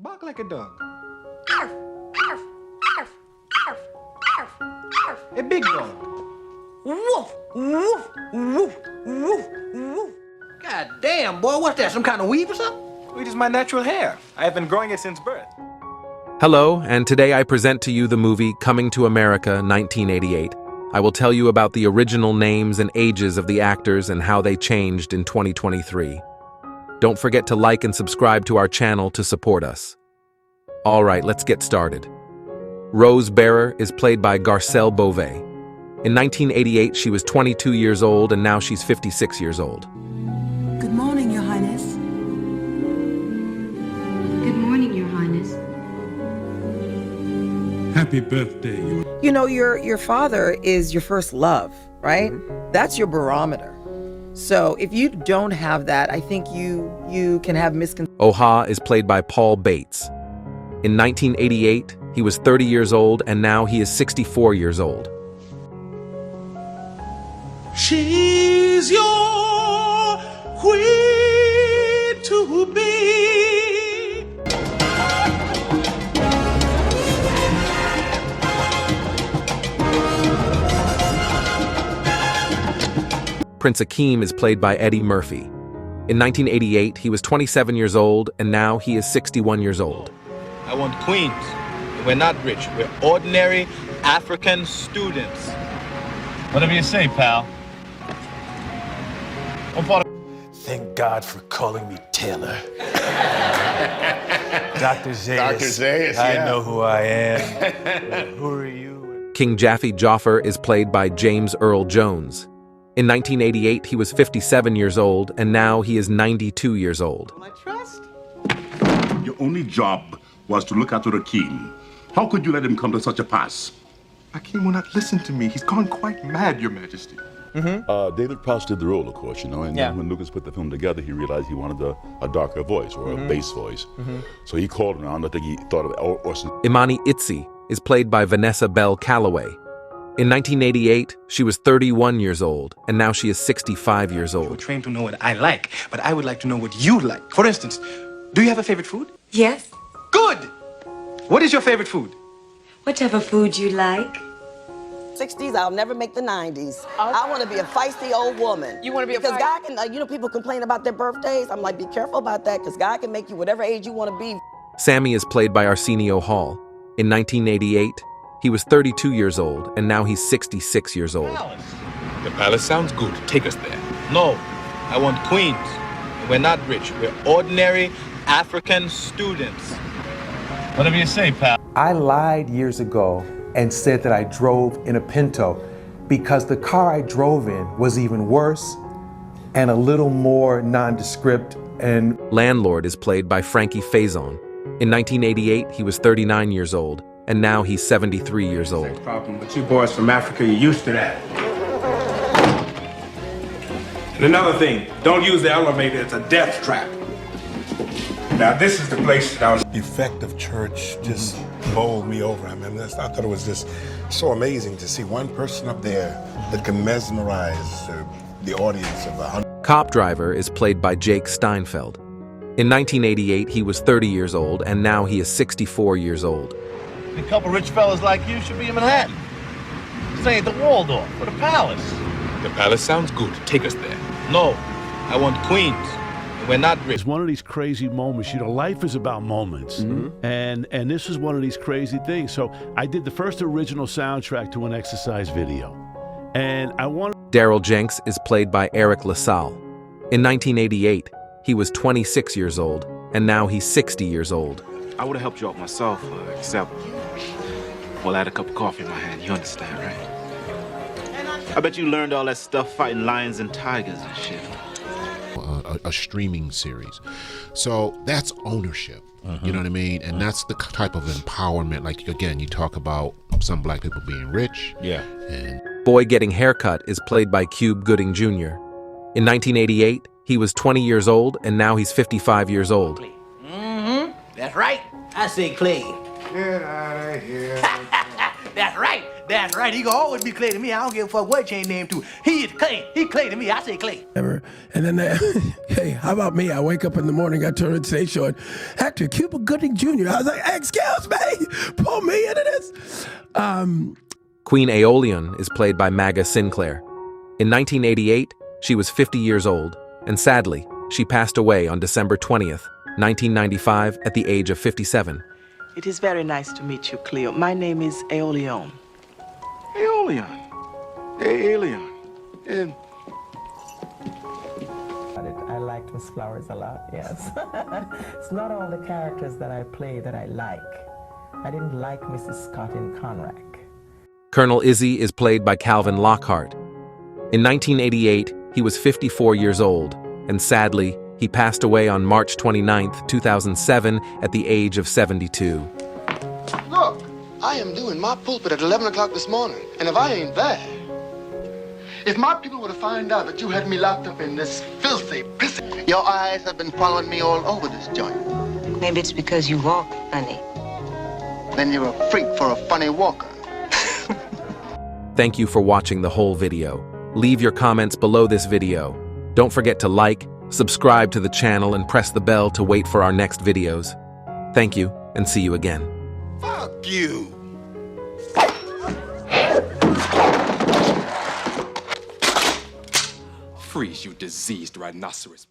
Bark like a dog. A big dog. Woof, woof, woof, woof, woof. God damn, boy, what's that, some kind of weave or something? It is my natural hair. I have been growing it since birth. Hello, and today I present to you the movie Coming to America, 1988. I will tell you about the original names and ages of the actors and how they changed in 2023. Don't forget to like and subscribe to our channel to support us. All right, let's get started. Rose Bearer is played by Garcelle Beauvais. In 1988, she was 22 years old, and now she's 56 years old. Good morning, Your Highness. Good morning, Your Highness. Happy birthday. You know, your father is your first love, right? That's your barometer. So if you don't have that, I think you can have misconceptions. Oha is played by Paul Bates. In 1988, he was 30 years old, and now he is 64 years old. She's your queen to be. Prince Akeem is played by Eddie Murphy. In 1988, he was 27 years old, and now he is 61 years old. I want queens. We're not rich. We're ordinary African students. Whatever you say, pal. Thank God for calling me Taylor. Dr. Zayas. Dr. Zayas, I yeah. know who I am. Who are you? King Joffer is played by James Earl Jones. In 1988, he was 57 years old, and now he is 92 years old. I trust. Your only job was to look after Akeem. How could you let him come to such a pass? Akeem will not listen to me. He's gone quite mad, Your Majesty. David Prowse did the role, of course, you know, and then when Lucas put the film together, he realized he wanted a darker voice or a bass voice. So he called around. I think he thought of Orson. Imani Itzi is played by Vanessa Bell Calloway. In 1988, she was 31 years old, and now she is 65 years You're old. trained to know what I like, but I would like to know what you like. For instance, do you have a favorite food? Yes? Good! What is your favorite food? Whatever food you like. 60s, I'll never make the 90s. I want to be a feisty old woman. You want to be a Because God can, you know, people complain about their birthdays. I'm like, be careful about that, because God can make you whatever age you want to be. Sammy is played by Arsenio Hall. In 1988, he was 32 years old, and now he's 66 years old. The palace sounds good. Take us there. No, I want queens. We're not rich. We're ordinary African students. Whatever you say, pal. I lied years ago and said that I drove in a Pinto because the car I drove in was even worse and a little more nondescript and... Landlord is played by Frankie Faison. In 1988, he was 39 years old, and now he's 73 years old. Problem, but you boys from Africa, you're used to that. And another thing, don't use the elevator, it's a death trap. Now, this is the place that I was... The effect of church just bowled me over. I mean, I thought it was just so amazing to see one person up there that can mesmerize the audience of 100. Cop Driver is played by Jake Steinfeld. In 1988, he was 30 years old, and now he is 64 years old. A couple rich fellas like you should be in Manhattan. Say at the Waldorf or the Palace. The palace sounds good. Take us there. No, I want queens. We're not rich. It's one of these crazy moments. You know, life is about moments. And this is one of these crazy things. So I did the first original soundtrack to an exercise video. And I wanted... Daryl Jenks is played by Eric LaSalle. In 1988, he was 26 years old, and now he's 60 years old. I would have helped you out myself, except, well, I had a cup of coffee in my hand. You understand, right? I bet you learned all that stuff fighting lions and tigers and shit. A streaming series. So that's ownership. You know what I mean? And that's the type of empowerment. Like, again, you talk about some black people being rich. Yeah. And Boy Getting Haircut is played by Cube Gooding Jr. In 1988, he was 20 years old, and now he's 55 years old. That's right. I say Clay. Get out of here. That's right. That's right. He gonna always be Clay to me. I don't give a fuck what change name to. He is Clay. He Clay to me. I say Clay. And then, hey, how about me? I wake up in the morning, I turn on the station, and actor Cuba Gooding Jr. I was like, excuse me, pull me into this. Queen Aeolian is played by Madge Sinclair. In 1988, she was 50 years old, and sadly, she passed away on December 20th, 1995, at the age of 57. It is very nice to meet you, Cleo. My name is Aeolian. Aeolian. Aeolian. And I liked Miss Flowers a lot, yes. It's not all the characters that I play that I like. I didn't like Mrs. Scott in Conrack. Colonel Izzy is played by Calvin Lockhart. In 1988, he was 54 years old, and sadly, he passed away on March 29, 2007, at the age of 72. Look, I am doing my pulpit at 11 o'clock this morning, and if I ain't there, if my people were to find out that you had me locked up in this filthy, pissy... Your eyes have been following me all over this joint. Maybe it's because you walk, honey. Then you're a freak for a funny walker. Thank you for watching the whole video. Leave your comments below this video. Don't forget to like, subscribe to the channel, and press the bell to wait for our next videos. Thank you, and see you again. Fuck you! Freeze, you diseased rhinoceros.